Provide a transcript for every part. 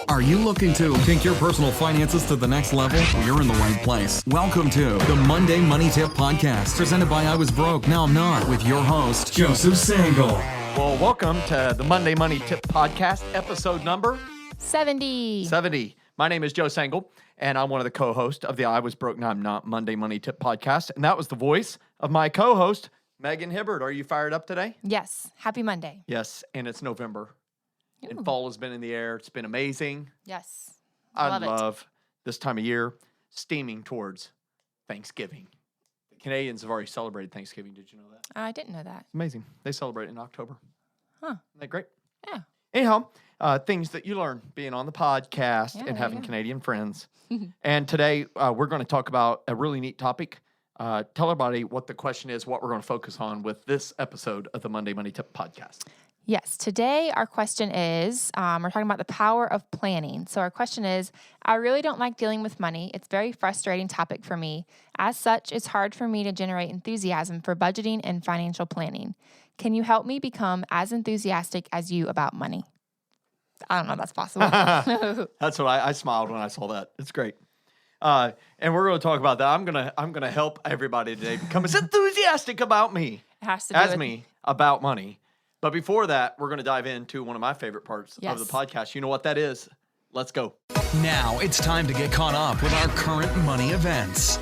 Are you looking to take your personal finances to the next level? Well, you're in the right place. Welcome to the Monday Money Tip Podcast, presented by I Was Broke, Now I'm Not, with your host, Joseph Sangle. Well, welcome to the Monday Money Tip Podcast, episode number 70. My name is Joe Sangle, and I'm one of the co-hosts of the I Was Broke, Now I'm Not Monday Money Tip Podcast, and that was the voice of my co-host, Megan Hibbert. Are you fired up today? Yes. Happy Monday. Yes, and it's November, Ooh. and fall has been in the air. It's been amazing. Yes. I Love it. love this time of year, steaming towards Thanksgiving. The Canadians have already celebrated Thanksgiving. Did you know that? I didn't know that. It's amazing. They celebrate in October. Huh. Isn't that great? Yeah. Anyhow, things that you learn being on the podcast Yeah, and there having you go. Canadian friends. And today we're going to talk about a really neat topic. Tell everybody what the question is, what we're going to focus on with this episode of the Monday Money Tip Podcast. Yes. Today, our question is, we're talking about the power of planning. So our question is, I really don't like dealing with money. It's a very frustrating topic for me. As such, it's hard for me to generate enthusiasm for budgeting and financial planning. Can you help me become as enthusiastic as you about money? I don't know if that's possible. That's what I smiled when I saw that. It's great. And we're going to talk about that. I'm gonna help everybody today become as enthusiastic about me It has to do with me about money. But before that, we're going to dive into one of my favorite parts Yes. of the podcast. You know what that is? Let's go. Now it's time to get caught up with our current money events.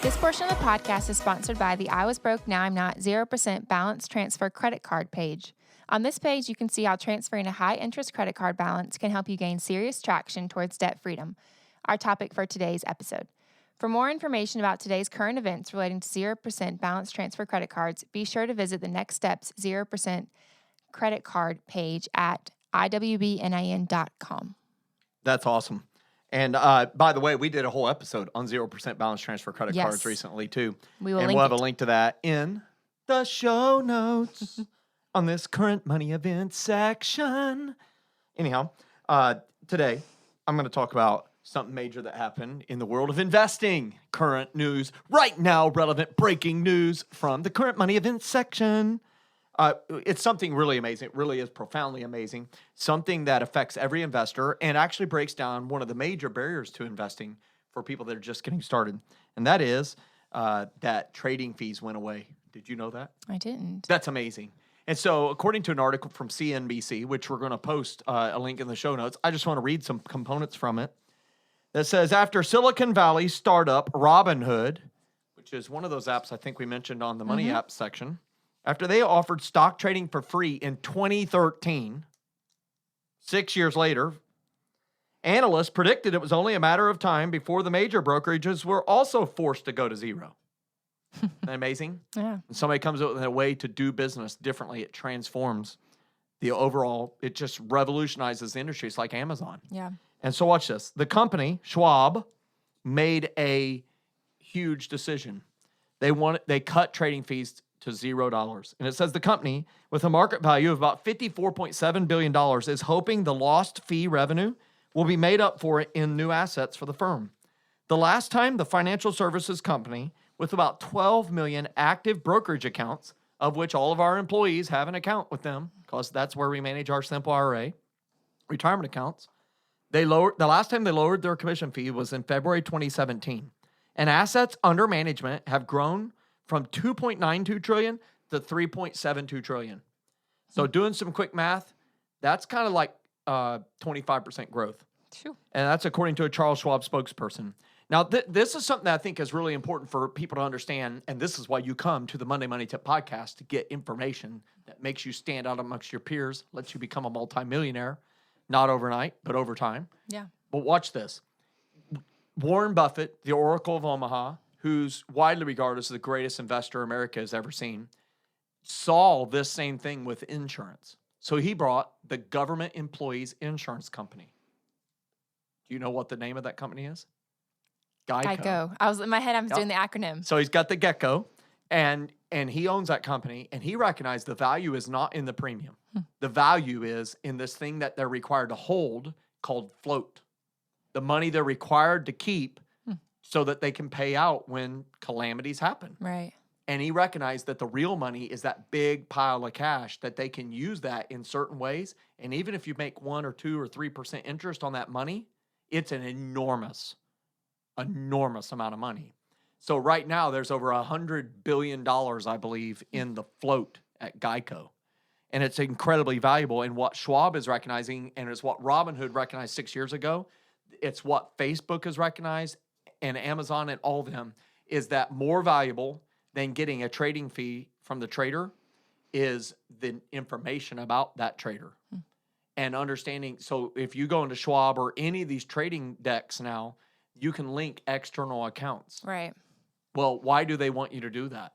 This portion of the podcast is sponsored by the I Was Broke, Now I'm Not 0% balance transfer credit card page. On this page, you can see how transferring a high-interest credit card balance can help you gain serious traction towards debt freedom, our topic for today's episode. For more information about today's current events relating to 0% balance transfer credit cards, be sure to visit the Next Steps 0% credit card page at iwbnin.com. That's awesome. And by the way, we did a whole episode on 0% balance transfer credit Yes. cards recently, too. We will and link we'll have it. a link to that in the show notes on this current money event section. Anyhow, today I'm going to talk about something major that happened in the world of investing. Current news, right now, relevant breaking news from the current money event section. It's something really amazing. It really is profoundly amazing. Something that affects every investor and actually breaks down one of the major barriers to investing for people that are just getting started. And that is that trading fees went away. Did you know that? I didn't. That's amazing. And so, according to an article from CNBC, which we're going to post a link in the show notes, I just want to read some components from it. That says, after Silicon Valley startup Robinhood, which is one of those apps I think we mentioned on the Money Apps section, after they offered stock trading for free in 2013, 6 years later, analysts predicted it was only a matter of time before the major brokerages were also forced to go to zero. Isn't that amazing? Yeah. When somebody comes up with a way to do business differently, it transforms the overall, it just revolutionizes the industry. It's like Amazon. Yeah. And so watch this. The company, Schwab, made a huge decision. They cut trading fees to $0. And it says the company, with a market value of about $54.7 billion, is hoping the lost fee revenue will be made up for it in new assets for the firm. The last time the financial services company, with about 12 million active brokerage accounts, of which all of our employees have an account with them, because that's where we manage our simple IRA, retirement accounts, the last time they lowered their commission fee was in February 2017. And assets under management have grown from 2.92 trillion to 3.72 trillion. So doing some quick math, that's kind of like 25% growth. True. And that's according to a Charles Schwab spokesperson. Now, this is something that I think is really important for people to understand, and this is why you come to the Monday Money Tip Podcast, to get information that makes you stand out amongst your peers, lets you become a multimillionaire, not overnight, but over time. Yeah. But watch this. Warren Buffett, the Oracle of Omaha, who's widely regarded as the greatest investor America has ever seen, saw this same thing with insurance. So he brought the government employees insurance company. Do you know what the name of that company is? Geico. I was in my head. I was doing the acronym. So he's got the gecko, and he owns that company, and he recognized the value is not in the premium. The value is in this thing that they're required to hold called float. The money they're required to keep so that they can pay out when calamities happen. Right. And he recognized that the real money is that big pile of cash that they can use that in certain ways. And even if you make 1 or 2 or 3% interest on that money, it's an enormous amount of money. So right now there's over $100 billion, I believe, in the float at Geico. And it's incredibly valuable. And what Schwab is recognizing, and it's what Robinhood recognized 6 years ago, it's what Facebook has recognized, and Amazon and all of them, is that more valuable than getting a trading fee from the trader is the information about that trader. And understanding, so if you go into Schwab or any of these trading decks now, you can link external accounts. Right. Well, why do they want you to do that?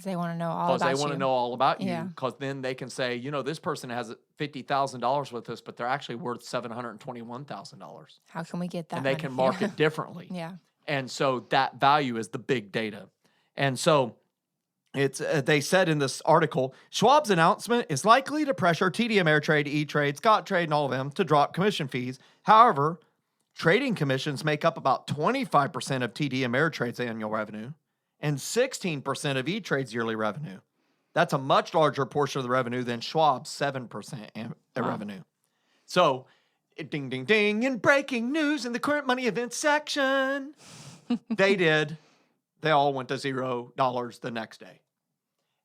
They want to know all about you. Because they want to know all about you. Yeah. Because then they can say, this person has $50,000 with us, but they're actually worth $721,000. How can we get that And they money? can market differently. Yeah. And so that value is the big data. And so it's they said in this article, Schwab's announcement is likely to pressure TD Ameritrade, E-Trade, Scottrade, and all of them to drop commission fees. However, trading commissions make up about 25% of TD Ameritrade's annual revenue and 16% of E-Trade's yearly revenue. That's a much larger portion of the revenue than Schwab's 7% revenue. So, ding, ding, ding, in breaking news in the current money events section, they all went to $0 the next day.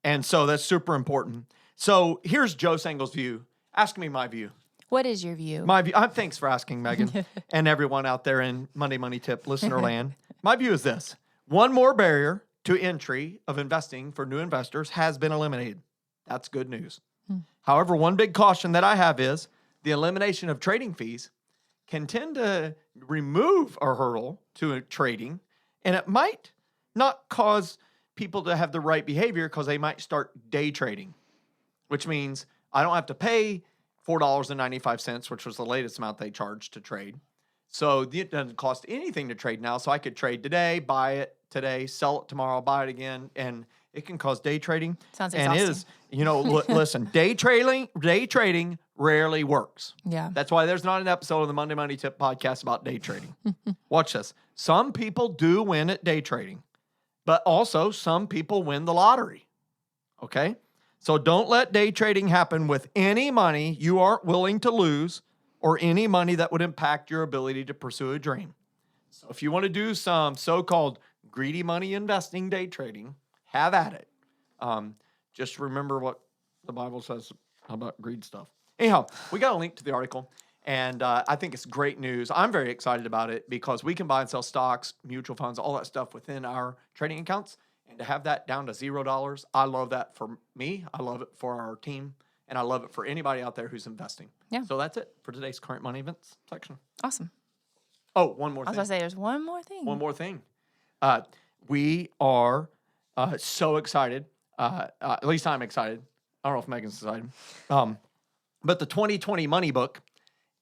And so that's super important. So here's Joe Sengle's view. Ask me my view. What is your view? My view. Thanks for asking, Megan, and everyone out there in Monday Money Tip listener land. My view is this. One more barrier to entry of investing for new investors has been eliminated. That's good news. However, one big caution that I have is the elimination of trading fees can tend to remove a hurdle to trading, and it might not cause people to have the right behavior because they might start day trading, which means I don't have to pay $4.95, which was the latest amount they charged to trade. So it doesn't cost anything to trade now. So I could trade today, buy it today, sell it tomorrow, buy it again, and it can cause day trading. Sounds and exhausting. Listen, day trading rarely works. Yeah. That's why there's not an episode of the Monday Money Tip podcast about day trading. Watch this. Some people do win at day trading, but also some people win the lottery. Okay? So don't let day trading happen with any money you aren't willing to lose or any money that would impact your ability to pursue a dream. So if you want to do some so-called greedy money investing, day trading, have at it. Just remember what the Bible says about greed stuff. Anyhow, we got a link to the article, and I think it's great news. I'm very excited about it because we can buy and sell stocks, mutual funds, all that stuff within our trading accounts. And to have that down to $0, I love that for me. I love it for our team. And I love it for anybody out there who's investing. Yeah. So that's it for today's current money events section. Awesome. Oh, one more I was thing. going to say there's one more thing. One more thing. We are so excited. At least I'm excited. I don't know if Megan's excited. But the 2020 Money Book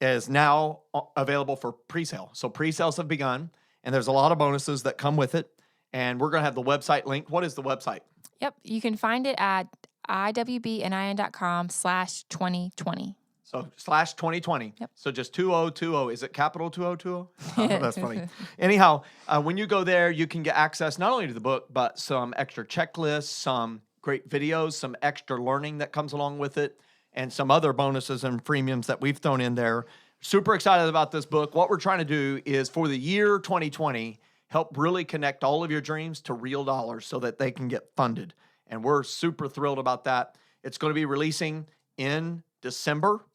is now available for pre-sale. So pre-sales have begun, and there's a lot of bonuses that come with it. And we're going to have the website link. What is the website? Yep. You can find it at iwbnin.com/2020. So /2020. Yep. So just 2020. Is it capital 2020? Oh, that's funny. Anyhow, when you go there, you can get access not only to the book, but some extra checklists, some great videos, some extra learning that comes along with it, and some other bonuses and premiums that we've thrown in there. Super excited about this book. What we're trying to do is for the year 2020, help really connect all of your dreams to real dollars so that they can get funded. And we're super thrilled about that. It's going to be releasing in December.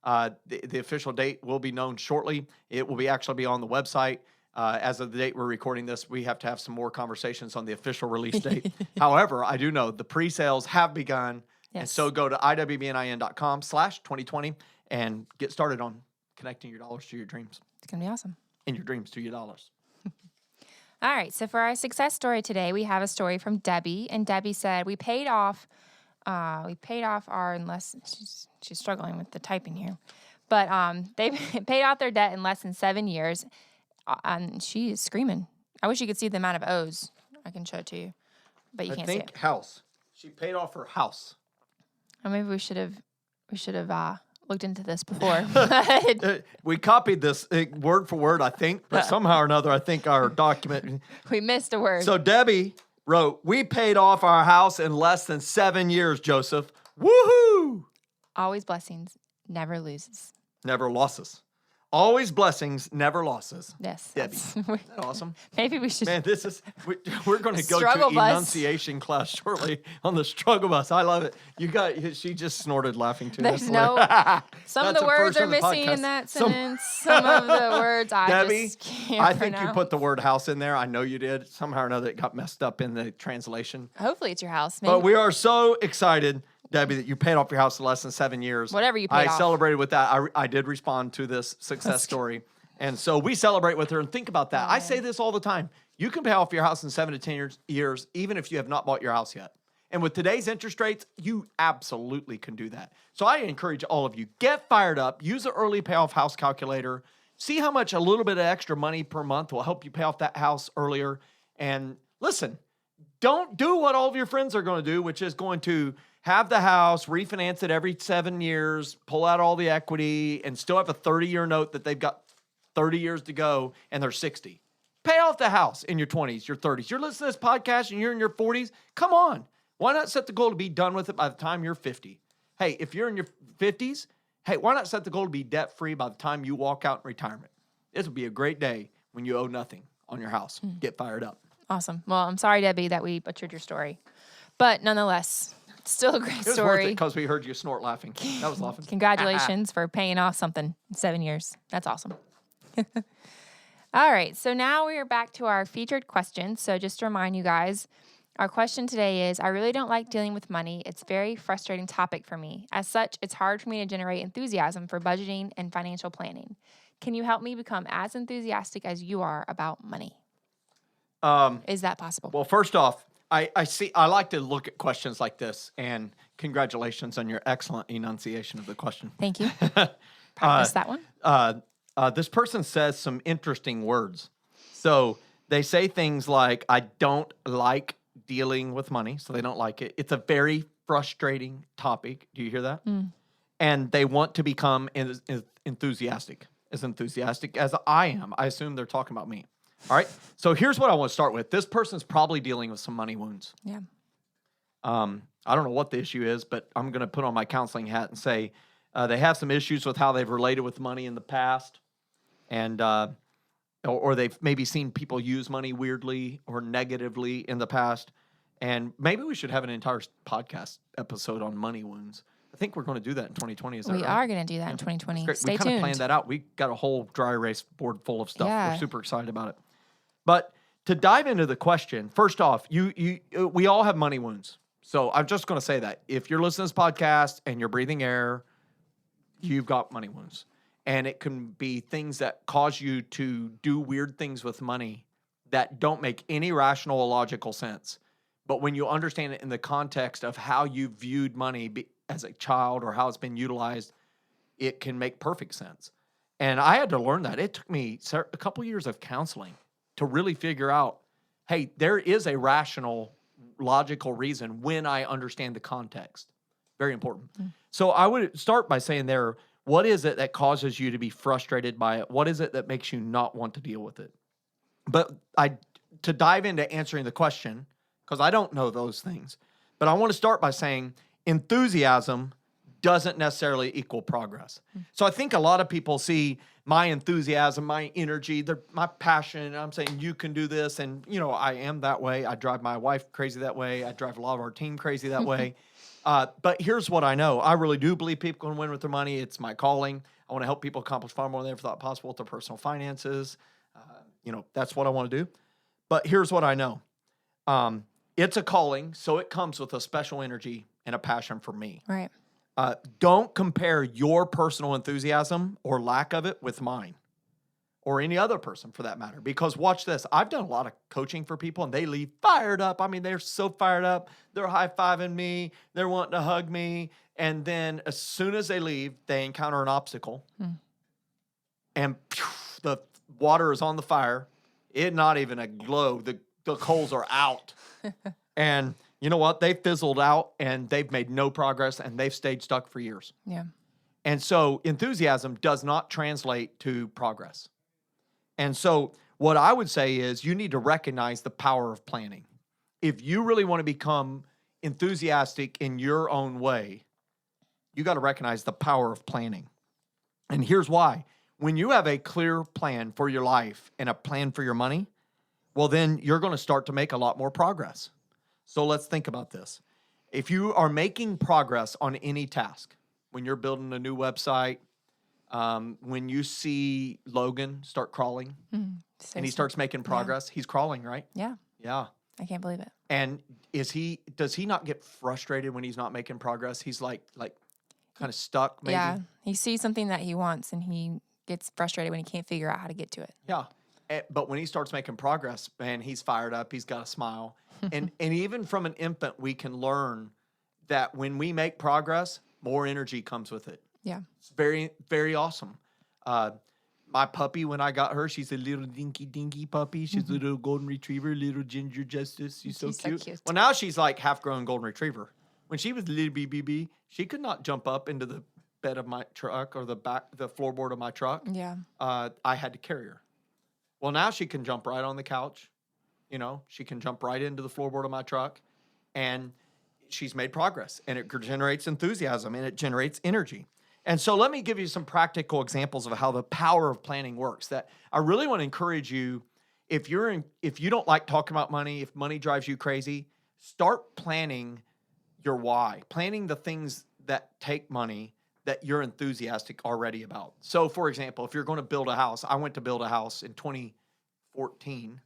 The official date will be known shortly. It will actually be on the website. As of the date we're recording this, we have to have some more conversations on the official release date. However, I do know the pre-sales have begun. Yes. And so go to iwbnin.com/2020 and get started on connecting your dollars to your dreams It's going to be awesome. and your dreams to your dollars. All right. So for our success story today, we have a story from Debbie. And Debbie said, we paid off our, unless she's struggling with the typing here, but they paid off their debt in less than 7 years. And she is screaming. I wish you could see the amount of O's. I can show it to you, but you can't see it. House. She paid off her house. Or maybe we should have looked into this before. We copied this word for word, I think, but somehow or another, I think our document. We missed a word. So Debbie wrote, we paid off our house in less than 7 years, Joseph. Woohoo! Always blessings, never loses. Never losses. Always blessings, never losses. Yes. Debbie. Isn't that awesome? Maybe we should. Man, we're going to go Struggle to bus. enunciation class shortly on the struggle bus. I love it. She just snorted laughing too. There's That's no. hilarious. Some of That's the the words first are of the missing in podcast. that sentence. Some of the words I Debbie, just can't I think you pronounce. put the word house in there. I know you did. Somehow or another, it got messed up in the translation. Hopefully it's your house. Maybe. But we are so excited, Debbie, that you paid off your house in less than 7 years. Whatever you paid off. I celebrated with that. I did respond to this success story. And so we celebrate with her and think about that. I say this all the time. You can pay off your house in 7 to 10 years, even if you have not bought your house yet. And with today's interest rates, you absolutely can do that. So I encourage all of you, get fired up, use the early payoff house calculator, see how much a little bit of extra money per month will help you pay off that house earlier. And listen, don't do what all of your friends are going to do, which is going to have the house, refinance it every 7 years, pull out all the equity, and still have a 30-year note that they've got 30 years to go, and they're 60. Pay off the house in your 20s, your 30s. You're listening to this podcast and you're in your 40s. Come on. Why not set the goal to be done with it by the time you're 50? Hey, if you're in your 50s, hey, why not set the goal to be debt-free by the time you walk out in retirement? This will be a great day when you owe nothing on your house. Get fired up. Awesome. Well, I'm sorry, Debbie, that we butchered your story. But nonetheless, still a great It was worth story. it because we heard you snort laughing. That was laughing. Congratulations for paying off something in 7 years. That's awesome. All right, so now we are back to our featured question. So just to remind you guys, our question today is, I really don't like dealing with money. It's a very frustrating topic for me. As such, it's hard for me to generate enthusiasm for budgeting and financial planning. Can you help me become as enthusiastic as you are about money? Is that possible? Well, first off, I like to look at questions like this, and congratulations on your excellent enunciation of the question. Thank you. Practice that one. This person says some interesting words. So they say things like, I don't like dealing with money, so they don't like it. It's a very frustrating topic. Do you hear that? And they want to become as enthusiastic as I am. I assume they're talking about me. All right. So here's what I want to start with. This person's probably dealing with some money wounds. Yeah. I don't know what the issue is, but I'm going to put on my counseling hat and say they have some issues with how they've related with money in the past. And or they've maybe seen people use money weirdly or negatively in the past. And maybe we should have an entire podcast episode on money wounds. I think we're going to do that in 2020. Is that We right? are going to do that in 2020. Great. Stay we kind of tuned. planned that out. We got a whole dry erase board full of stuff. Yeah. We're super excited about it. But to dive into the question, first off, we all have money wounds. So I'm just going to say that. If you're listening to this podcast and you're breathing air, you've got money wounds. And it can be things that cause you to do weird things with money that don't make any rational or logical sense. But when you understand it in the context of how you viewed money as a child or how it's been utilized, it can make perfect sense. And I had to learn that. It took me a couple years of counseling to really figure out, hey, there is a rational, logical reason when I understand the context. Very important. So I would start by saying what is it that causes you to be frustrated by it? What is it that makes you not want to deal with it? But to dive into answering the question, because I don't know those things, but I want to start by saying enthusiasm doesn't necessarily equal progress. So I think a lot of people see my enthusiasm, my energy, my passion, and I'm saying you can do this, and I am that way. I drive my wife crazy that way. I drive a lot of our team crazy that way. But here's what I know. I really do believe people can win with their money. It's my calling. I want to help people accomplish far more than they ever thought possible with their personal finances. That's what I want to do. But here's what I know. It's a calling, so it comes with a special energy and a passion for me. Right. Don't compare your personal enthusiasm or lack of it with mine or any other person for that matter. Because watch this. I've done a lot of coaching for people and they leave fired up. I mean, they're so fired up. They're high-fiving me. They're wanting to hug me. And then as soon as they leave, they encounter an obstacle. And the water is on the fire. It's not even a glow. The coals are out. And you know what? They fizzled out and they've made no progress and they've stayed stuck for years. Yeah. And so enthusiasm does not translate to progress. And so what I would say is you need to recognize the power of planning. if you really want to become enthusiastic in your own way, you got to recognize the power of planning. And here's why. When you have a clear plan for your life and a plan for your money, well, then you're going to start to make a lot more progress. So let's think about this. If you are making progress on any task, when you're building a new website, when you see Logan start crawling and he starts making progress, he's crawling, right? Yeah. Yeah. I can't believe it. And does he not get frustrated when he's not making progress? He's like kind of stuck maybe? Yeah. He sees something that he wants and he gets frustrated when he can't figure out how to get to it. Yeah. But when he starts making progress, man, he's fired up. He's got a smile. and even from an infant, we can learn that when we make progress, more energy comes with it. Yeah. It's very, very awesome. My puppy, when I got her, she's a little dinky puppy. She's a little golden retriever, little ginger justice. She's so cute. Well, now she's like half-grown golden retriever. When she was a little BB, she could not jump up into the bed of my truck or the floorboard of my truck. Yeah. I had to carry her. Well, now she can jump right on the couch. You know, she can jump right into the floorboard of my truck, and she's made progress, and it generates enthusiasm, and it generates energy. And so let me give you some practical examples of how the power of planning works that I really want to encourage you. If you don't like talking about money, if money drives you crazy, start planning your why, planning the things that take money that you're enthusiastic already about. So for example, if you're going to build a house, I went to build a house in 2014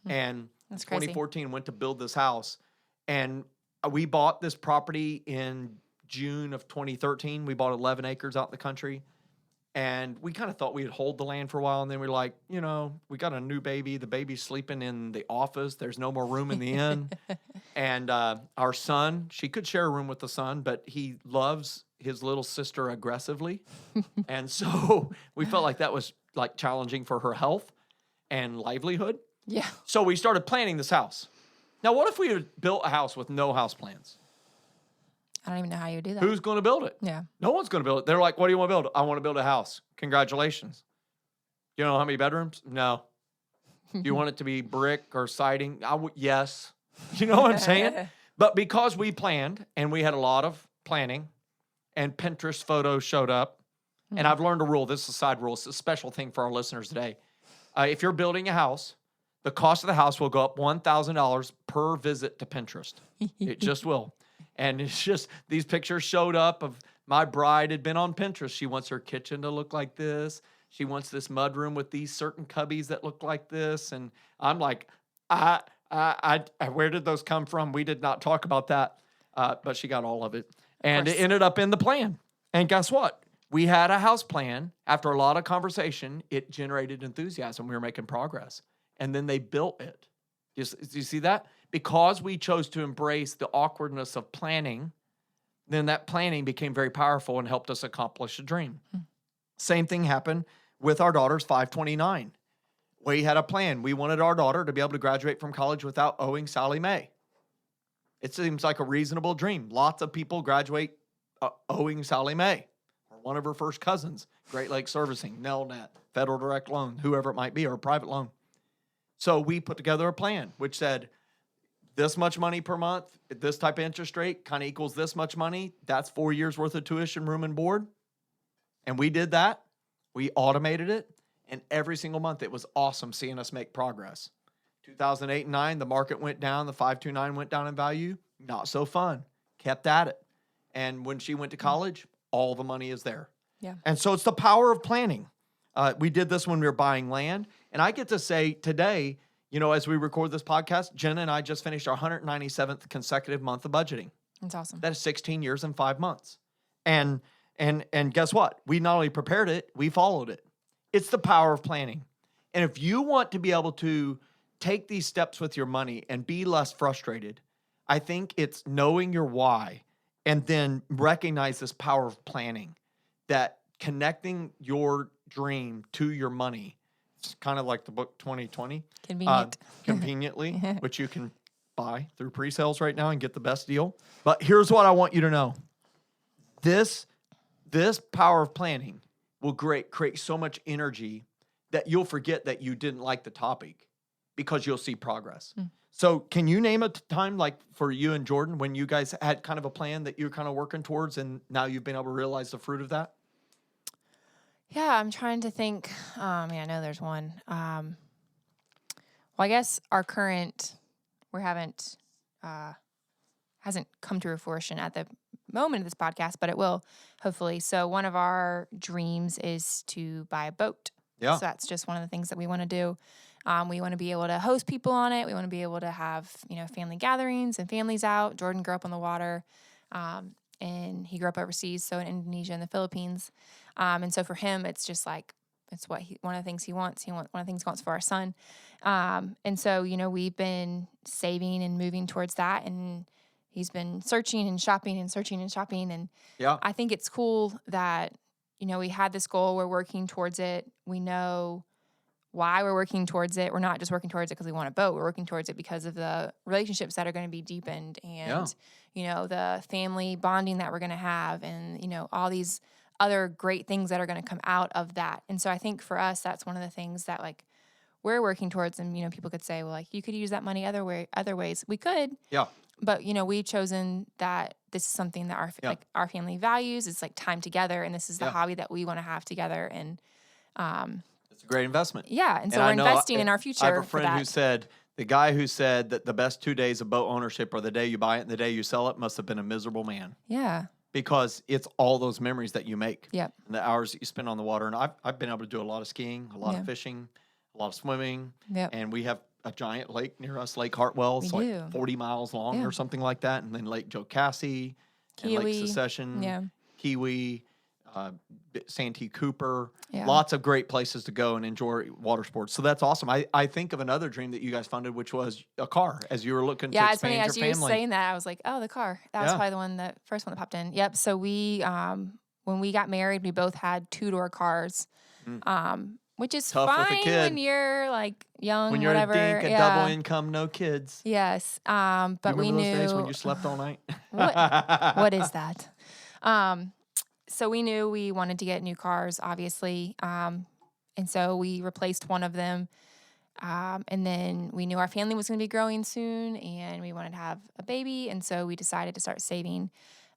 and in 2014 went to build this house, and we bought this property in June of 2013. We bought 11 acres out in the country, and we kind of thought we'd hold the land for a while, and then we're like, you know, we got a new baby. The baby's sleeping in the office. There's no more room in the inn. And our son, she could share a room with the son, but he loves his little sister aggressively. And so we felt like that was like challenging for her health and livelihood. Yeah. So we started planning this house. Now, what if we had built a house with no house plans? I don't even know how you would do that. Who's going to build it? Yeah. No one's going to build it. They're like, what do you want to build? I want to build a house. Congratulations. You know how many bedrooms? No. Do you want it to be brick or siding? Yes. You know what I'm saying? But because we planned and we had a lot of planning and Pinterest photos showed up, and I've learned a rule. This is a side rule. It's a special thing for our listeners today. If you're building a house, the cost of the house will go up $1,000 per visit to Pinterest. It just will. And it's just, these pictures showed up of my bride had been on Pinterest. She wants her kitchen to look like this. She wants this mudroom with these certain cubbies that look like this. And I'm like, where did those come from? We did not talk about that. But she got all of it. And it ended up in the plan. And guess what? We had a house plan. After a lot of conversation, it generated enthusiasm. We were making progress. And then they built it. Do you see that? Because we chose to embrace the awkwardness of planning, then that planning became very powerful and helped us accomplish a dream. Same thing happened with our daughter's 529. We had a plan. We wanted our daughter to be able to graduate from college without owing Sally Mae. It seems like a reasonable dream. Lots of people graduate owing Sally Mae or one of her first cousins, Great Lakes Servicing, Nelnet, Federal Direct Loan, whoever it might be, or a private loan. So we put together a plan which said this much money per month, this type of interest rate kind of equals this much money. That's 4 years worth of tuition, room, and board. And we did that. We automated it. And every single month, it was awesome seeing us make progress. 2008 and 9, the market went down. The 529 went down in value. Not so fun. Kept at it. And when she went to college, all the money is there. Yeah. And so it's the power of planning. We did this when we were buying land. And I get to say today, you know, as we record this podcast, Jenna and I just finished our 197th consecutive month of budgeting. That's awesome. That is 16 years and 5 months. And guess what? We not only prepared it, we followed it. It's the power of planning. And if you want to be able to take these steps with your money and be less frustrated, I think it's knowing your why and then recognize this power of planning, that connecting your dream to your money. It's kind of like the book 2020. Conveniently, which you can buy through pre-sales right now and get the best deal. But here's what I want you to know. This power of planning will create so much energy that you'll forget that you didn't like the topic. because you'll see progress. So can you name a time like for you and Jordan when you guys had kind of a plan that you're kind of working towards and now you've been able to realize the fruit of that? Yeah, I'm trying to think. I know there's one. Well, I guess our current, hasn't come to fruition at the moment of this podcast, but it will hopefully. So one of our dreams is to buy a boat. Yeah. So that's just one of the things that we want to do. We want to be able to host people on it. We want to be able to have, family gatherings and families out. Jordan grew up on the water, and he grew up overseas, so in Indonesia and the Philippines. And so for him, it's just like, it's one of the things he wants. One of the things he wants for our son. And so, we've been saving and moving towards that, and he's been searching and shopping and searching and shopping. And I think it's cool that, we had this goal. We're working towards it. We know why we're working towards it. We're not just working towards it because we want a boat. We're working towards it because of the relationships that are going to be deepened and, the family bonding that we're going to have and, all these other great things that are going to come out of that. And so I think for us, that's one of the things that like we're working towards. And, people could say, well, like you could use that money other ways. We could. Yeah. But, we've chosen that this is something that our family values. It's like time together. And this is the hobby that we want to have together. And, it's a great investment. Yeah. And so we're investing in our future. I have a friend the guy who said that the best 2 days of boat ownership are the day you buy it and the day you sell it must have been a miserable man. Yeah. Because it's all those memories that you make. Yep. And the hours that you spend on the water. And I've been able to do a lot of skiing, a lot of fishing, a lot of swimming. Yep. And we have a giant lake near us, Lake Hartwell. It's like 40 miles long or something like that. And then Lake Jocassee, and Lake Secession, Kiwi, Santee Cooper. Yeah. Lots of great places to go and enjoy water sports. So that's awesome. I think of another dream that you guys funded, which was a car as you were looking to expand your family. As you were saying that, I was like, oh, the car. That was probably the first one that popped in. Yep. So we, when we got married, we both had 2-door cars. Which is tough fine when you're like young, when you're whatever. A dink, a double income, no kids. Yes. But we knew those days when you slept all night. What is that? So we knew we wanted to get new cars, obviously. And so we replaced one of them. And then we knew our family was going to be growing soon and we wanted to have a baby. And so we decided to start saving.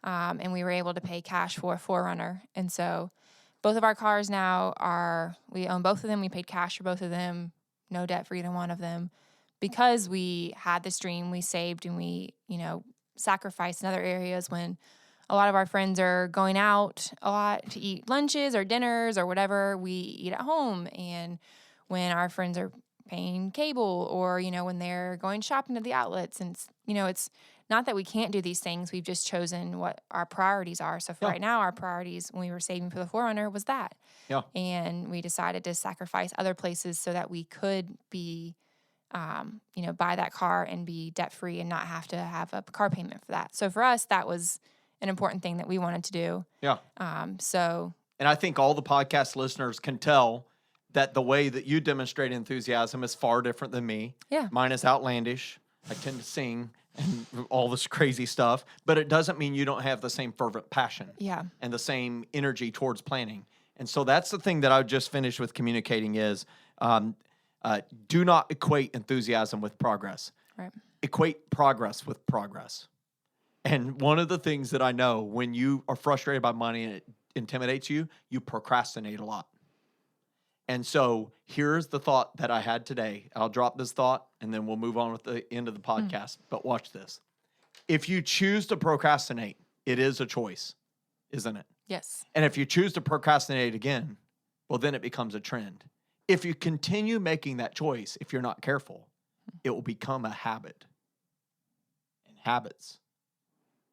And we were able to pay cash for a 4Runner. And so both of our cars now we own both of them. We paid cash for both of them, no debt for either one of them. Because we had this dream, we saved and we, sacrificed in other areas when a lot of our friends are going out a lot to eat lunches or dinners or whatever. We eat at home. And when our friends are paying cable or, when they're going shopping at the outlets. And, it's not that we can't do these things. We've just chosen what our priorities are. So for right now, our priorities when we were saving for the 4Runner was that. Yeah. And we decided to sacrifice other places so that we could be, buy that car and be debt-free and not have to have a car payment for that. So for us, that was an important thing that we wanted to do. Yeah. And I think all the podcast listeners can tell that the way that you demonstrate enthusiasm is far different than me. Yeah. Mine is outlandish. I tend to sing and all this crazy stuff, but it doesn't mean you don't have the same fervent passion. Yeah. And the same energy towards planning. And so that's the thing that I just finished with communicating is do not equate enthusiasm with progress. Right. Equate progress with progress. And one of the things that I know when you are frustrated by money and it intimidates you, you procrastinate a lot. And so here's the thought that I had today. I'll drop this thought and then we'll move on with the end of the podcast. But watch this. If you choose to procrastinate, it is a choice, isn't it? Yes. And if you choose to procrastinate again, well, then it becomes a trend. If you continue making that choice, if you're not careful, it will become a habit. And habits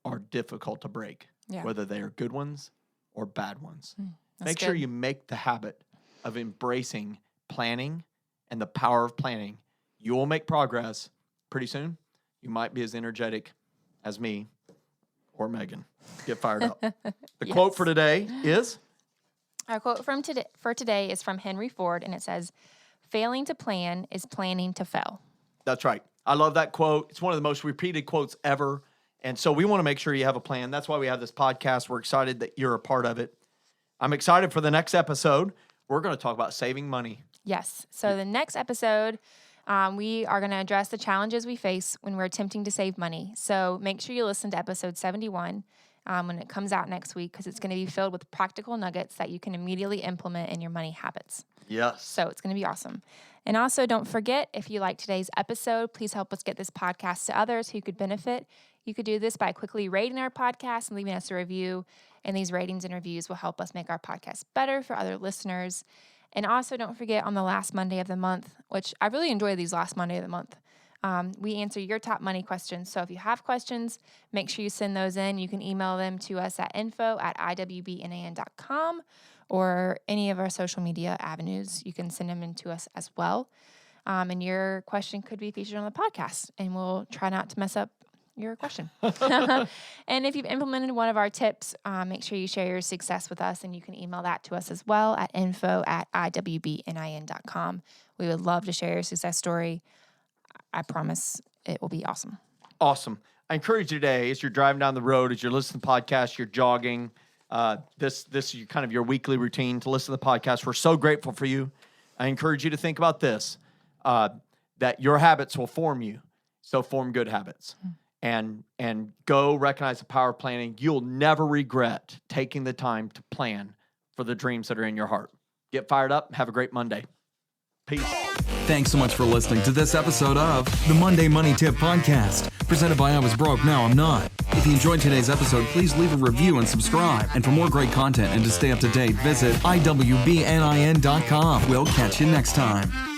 are difficult to break, whether they are good ones or bad ones. Make sure you make the habit of embracing planning and the power of planning. You will make progress pretty soon. You might be as energetic as me or Megan. Get fired up. The quote for today is? Our quote for today is from Henry Ford, and it says, "Failing to plan is planning to fail." That's right. I love that quote. It's one of the most repeated quotes ever. And so we want to make sure you have a plan. That's why we have this podcast. We're excited that you're a part of it. I'm excited for the next episode. We're going to talk about saving money. Yes. So the next episode, We are going to address the challenges we face when we're attempting to save money. So make sure you listen to episode 71 when it comes out next week, because it's going to be filled with practical nuggets that you can immediately implement in your money habits. Yes. So it's going to be awesome. And also, don't forget, if you like today's episode, please help us get this podcast to others who could benefit. You could do this by quickly rating our podcast and leaving us a review. And these ratings and reviews will help us make our podcast better for other listeners. And also, don't forget, on the last Monday of the month, which I really enjoy these last Monday of the month, we answer your top money questions. So if you have questions, make sure you send those in. You can email them to us at info@iwbnan.com or any of our social media avenues. You can send them in to us as well. And your question could be featured on the podcast, and we'll try not to mess up your question. And if you've implemented one of our tips, make sure you share your success with us, and you can email that to us as well at info@iwbnin.com. We would love to share your success story. I promise it will be awesome. Awesome. I encourage you today, as you're driving down the road, as you're listening to the podcast, you're jogging, this is kind of your weekly routine to listen to the podcast. We're so grateful for you. I encourage you to think about this, that your habits will form you. So form good habits. And go recognize the power of planning. You'll never regret taking the time to plan for the dreams that are in your heart. Get fired up. Have a great Monday. Peace. Thanks so much for listening to this episode of the Monday Money Tip Podcast, presented by I Was Broke, Now I'm Not. If you enjoyed today's episode, please leave a review and subscribe. And for more great content and to stay up to date, visit iwbnin.com. We'll catch you next time.